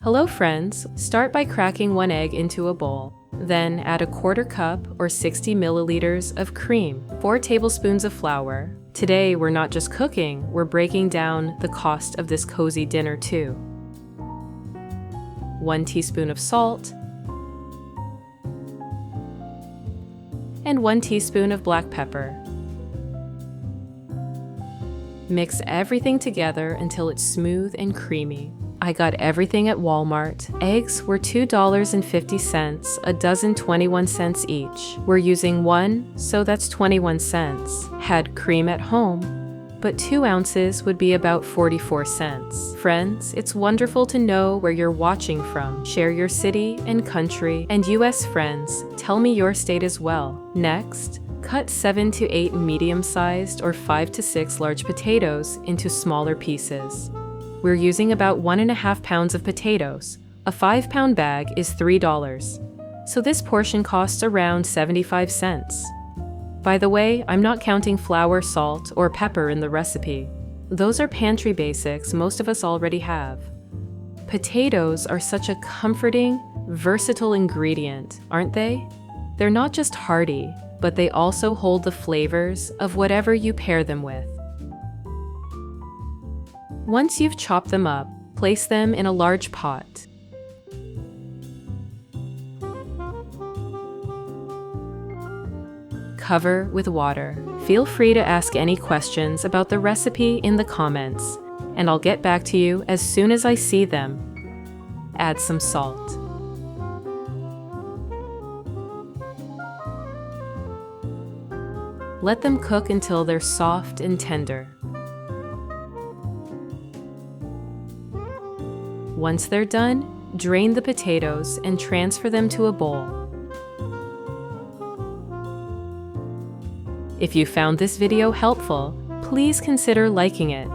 Hello friends, start by cracking 1 egg into a bowl. Then add a 1/4 cup or 60 milliliters of cream, 4 tablespoons of flour. Today we're not just cooking, we're breaking down the cost of this cozy dinner too. 1 teaspoon of salt, and 1 teaspoon of black pepper. Mix everything together until it's smooth and creamy. I got everything at Walmart. Eggs were $2.50, a dozen 21 cents each. We're using 1, so that's 21 cents. Had cream at home, but 2 ounces would be about 44 cents. Friends, it's wonderful to know where you're watching from. Share your city and country, and US friends, tell me your state as well. Next, cut 7 to 8 medium-sized or 5 to 6 large potatoes into smaller pieces. We're using about 1.5 pounds of potatoes. A 5-pound bag is $3, so this portion costs around 75 cents. By the way, I'm not counting flour, salt, or pepper in the recipe. Those are pantry basics most of us already have. Potatoes are such a comforting, versatile ingredient, aren't they? They're not just hearty, but they also hold the flavors of whatever you pair them with. Once you've chopped them up, place them in a large pot. Cover with water. Feel free to ask any questions about the recipe in the comments, and I'll get back to you as soon as I see them. Add some salt. Let them cook until they're soft and tender. Once they're done, drain the potatoes and transfer them to a bowl. If you found this video helpful, please consider liking it.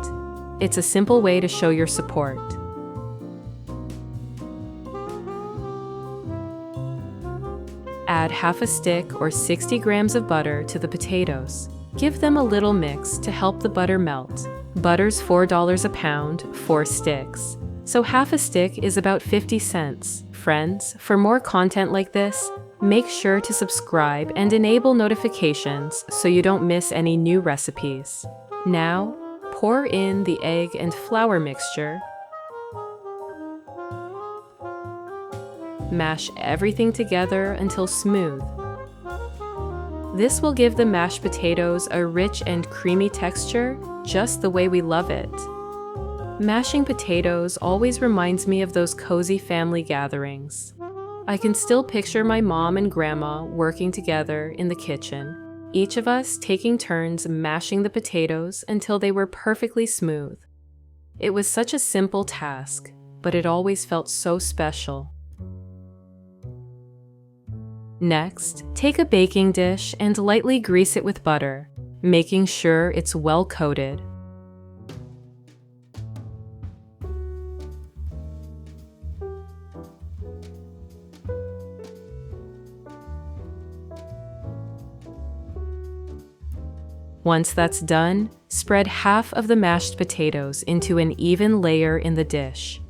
It's a simple way to show your support. Add half a stick or 60 grams of butter to the potatoes. Give them a little mix to help the butter melt. Butter's $4 a pound, 4 sticks. So half a stick is about 50 cents. Friends, for more content like this, make sure to subscribe and enable notifications so you don't miss any new recipes. Now, pour in the egg and flour mixture. Mash everything together until smooth. This will give the mashed potatoes a rich and creamy texture, just the way we love it. Mashing potatoes always reminds me of those cozy family gatherings. I can still picture my mom and grandma working together in the kitchen, each of us taking turns mashing the potatoes until they were perfectly smooth. It was such a simple task, but it always felt so special. Next, take a baking dish and lightly grease it with butter, making sure it's well coated. Once that's done, spread half of the mashed potatoes into an even layer in the dish.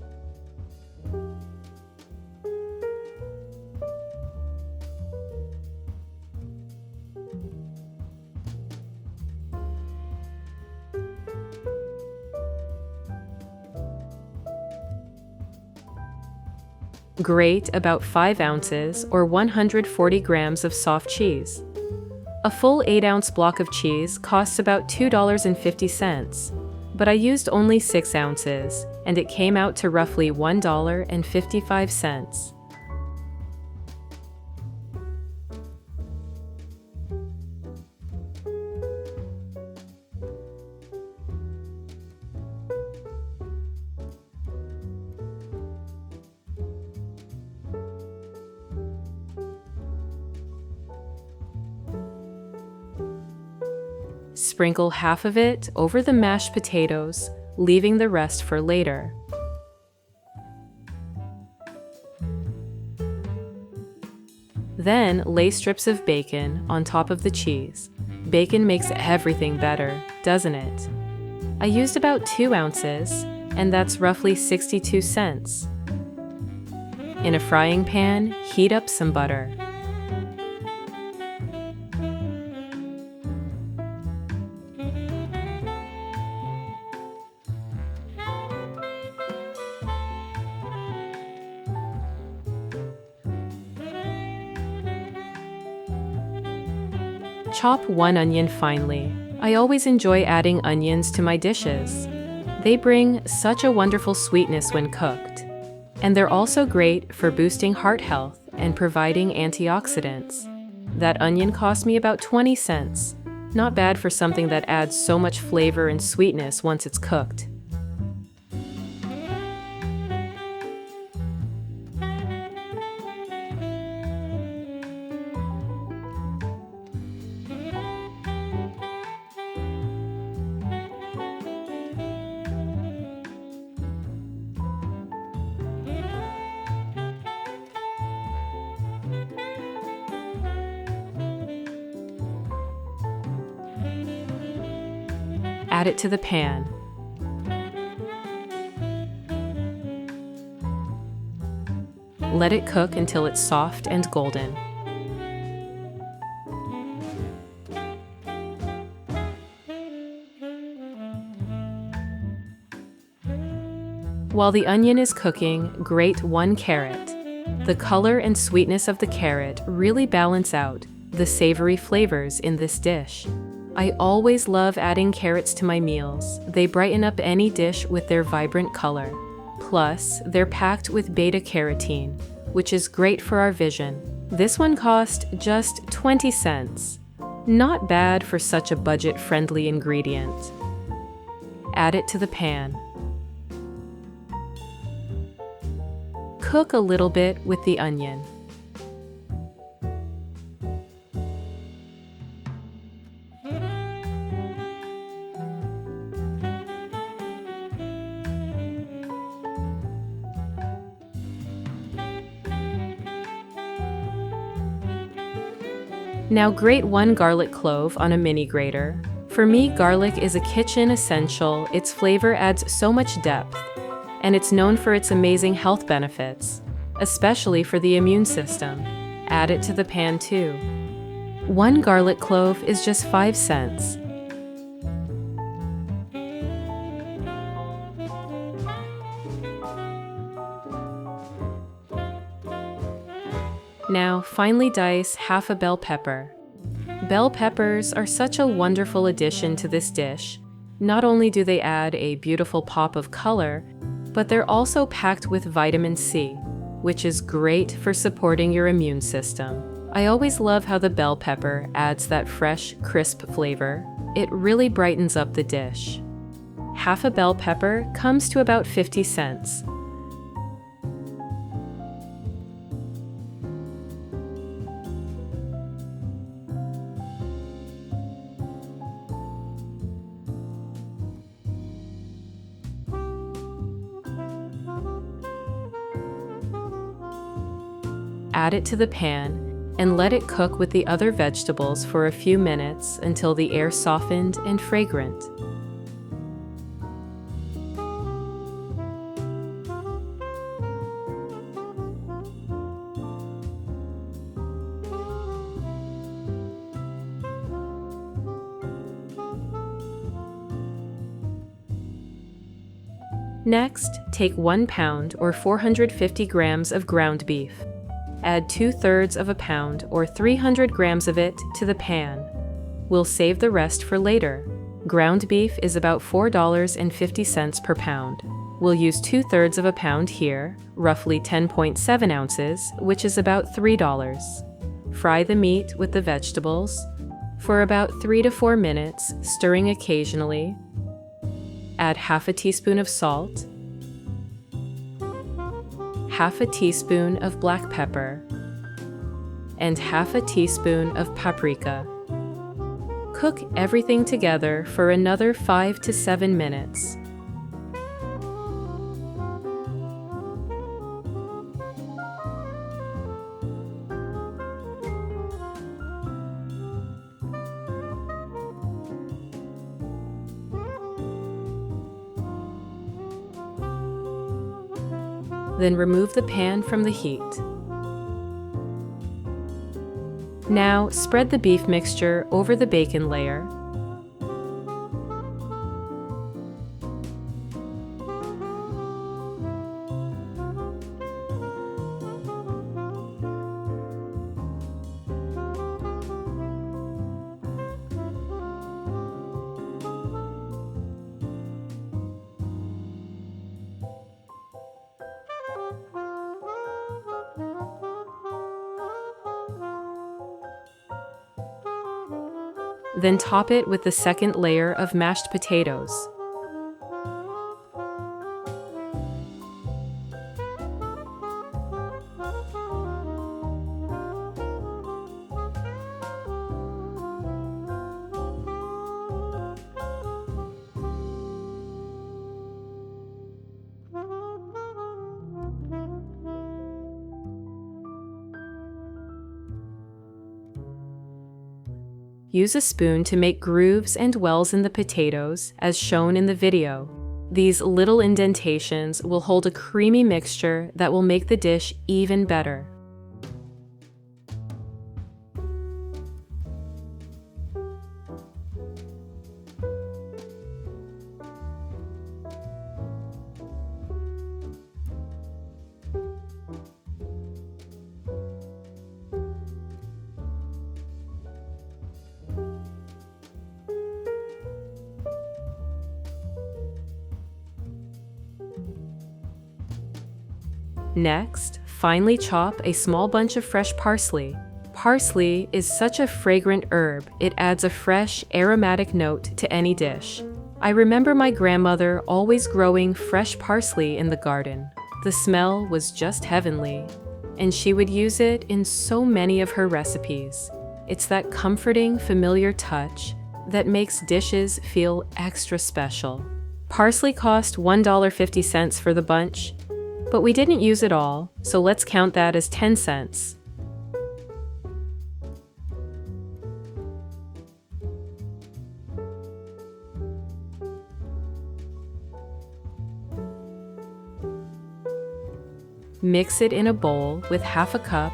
Grate about 5 ounces or 140 grams of soft cheese. A full 8-ounce block of cheese costs about $2.50, but I used only 6 ounces, and it came out to roughly $1.55. Sprinkle half of it over the mashed potatoes, leaving the rest for later. Then lay strips of bacon on top of the cheese. Bacon makes everything better, doesn't it? I used about 2 ounces, and that's roughly 62 cents. In a frying pan, heat up some butter. Chop one onion finely. I always enjoy adding onions to my dishes. They bring such a wonderful sweetness when cooked. And they're also great for boosting heart health and providing antioxidants. That onion cost me about 20 cents. Not bad for something that adds so much flavor and sweetness once it's cooked. Add it to the pan. Let it cook until it's soft and golden. While the onion is cooking, grate one carrot. The color and sweetness of the carrot really balance out the savory flavors in this dish. I always love adding carrots to my meals. They brighten up any dish with their vibrant color. Plus, they're packed with beta-carotene, which is great for our vision. This one cost just 20 cents. Not bad for such a budget-friendly ingredient. Add it to the pan. Cook a little bit with the onion. Now grate one garlic clove on a mini grater. For me, garlic is a kitchen essential. Its flavor adds so much depth, and it's known for its amazing health benefits, especially for the immune system. Add it to the pan too. One garlic clove is just 5 cents. Now, finely dice half a bell pepper. Bell peppers are such a wonderful addition to this dish. Not only do they add a beautiful pop of color, but they're also packed with vitamin C, which is great for supporting your immune system. I always love how the bell pepper adds that fresh, crisp flavor. It really brightens up the dish. Half a bell pepper comes to about 50 cents. Add it to the pan and let it cook with the other vegetables for a few minutes until the air softened and fragrant. Next, take 1 pound or 450 grams of ground beef. Add 2/3 of a pound or 300 grams of it to the pan. We'll save the rest for later. Ground beef is about $4.50 per pound. We'll use 2/3 of a pound here, roughly 10.7 ounces, which is about $3. Fry the meat with the vegetables for about 3 to 4 minutes, stirring occasionally. Add half a teaspoon of salt, half a teaspoon of black pepper, and half a teaspoon of paprika. Cook everything together for another 5 to 7 minutes. Then remove the pan from the heat. Now spread the beef mixture over the bacon layer. Then top it with the second layer of mashed potatoes. Use a spoon to make grooves and wells in the potatoes, as shown in the video. These little indentations will hold a creamy mixture that will make the dish even better. Next, finely chop a small bunch of fresh parsley. Parsley is such a fragrant herb, it adds a fresh, aromatic note to any dish. I remember my grandmother always growing fresh parsley in the garden. The smell was just heavenly, and she would use it in so many of her recipes. It's that comforting, familiar touch that makes dishes feel extra special. Parsley cost $1.50 for the bunch, but we didn't use it all, so let's count that as 10 cents. Mix it in a bowl with half a cup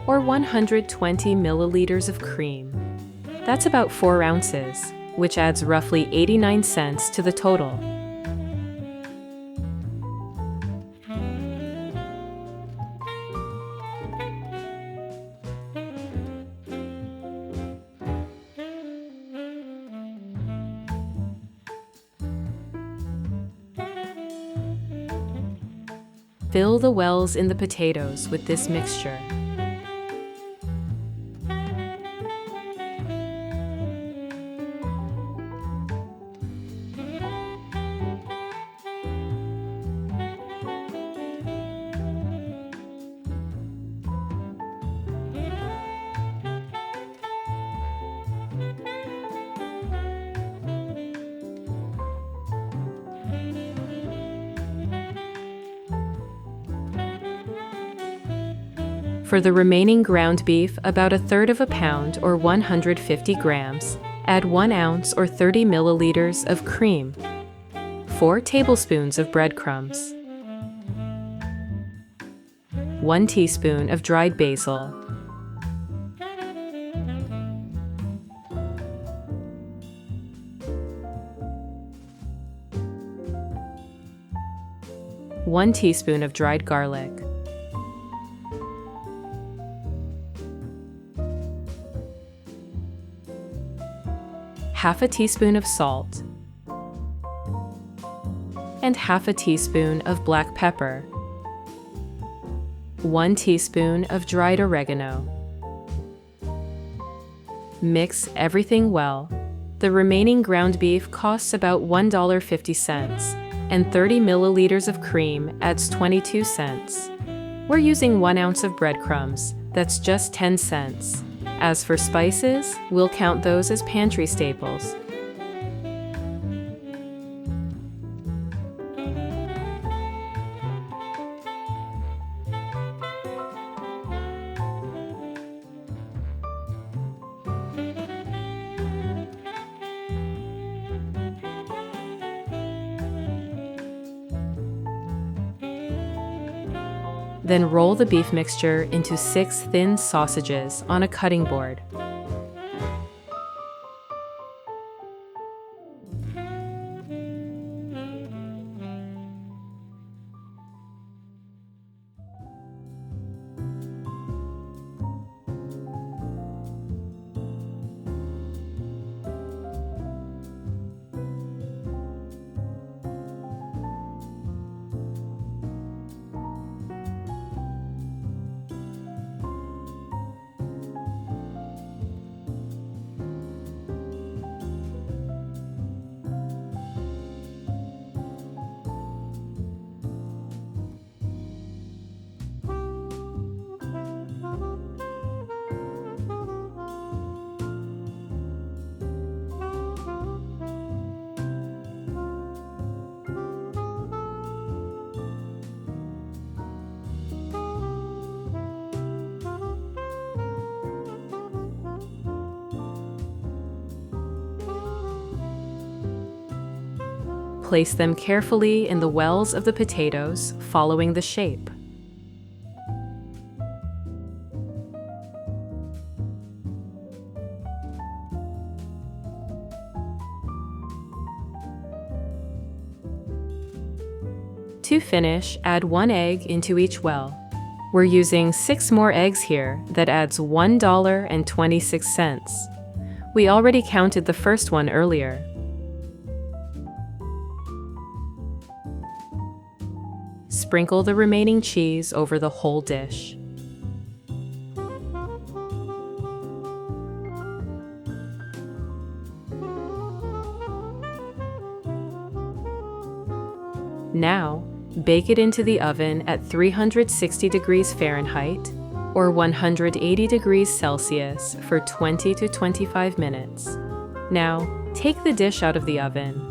or 120 milliliters of cream. That's about 4 ounces, which adds roughly 89 cents to the total. Fill the wells in the potatoes with this mixture. For the remaining ground beef, about 1/3 pound or 150 grams, add 1 ounce or 30 milliliters of cream, 4 tablespoons of breadcrumbs, 1 teaspoon of dried basil, 1 teaspoon of dried garlic, half a teaspoon of salt, and half a teaspoon of black pepper, 1 teaspoon of dried oregano. Mix everything well. The remaining ground beef costs about $1.50, and 30 milliliters of cream adds 22 cents. We're using 1 ounce of breadcrumbs, that's just 10 cents. As for spices, we'll count those as pantry staples. Then roll the beef mixture into 6 thin sausages on a cutting board. Place them carefully in the wells of the potatoes, following the shape. To finish, add 1 egg into each well. We're using 6 more eggs here. That adds $1.26. We already counted the first one earlier. Sprinkle the remaining cheese over the whole dish. Now, bake it into the oven at 360 degrees Fahrenheit or 180 degrees Celsius for 20 to 25 minutes. Now, take the dish out of the oven.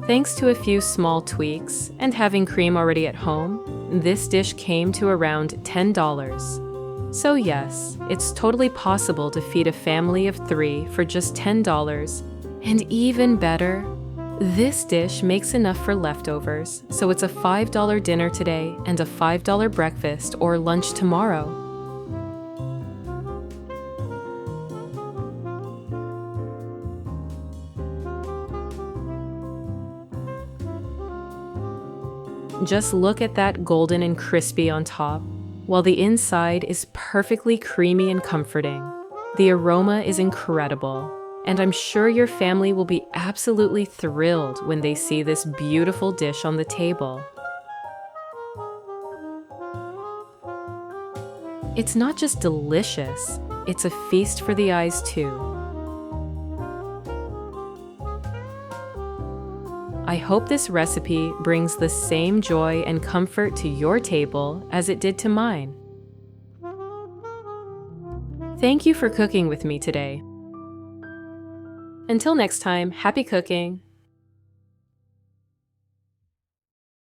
Thanks to a few small tweaks and having cream already at home, this dish came to around $10. So yes, it's totally possible to feed a family of 3 for just $10. And even better, this dish makes enough for leftovers, so it's a $5 dinner today and a $5 breakfast or lunch tomorrow. Just look at that golden and crispy on top, while the inside is perfectly creamy and comforting. The aroma is incredible, and I'm sure your family will be absolutely thrilled when they see this beautiful dish on the table. It's not just delicious, it's a feast for the eyes too. I hope this recipe brings the same joy and comfort to your table as it did to mine. Thank you for cooking with me today. Until next time, happy cooking!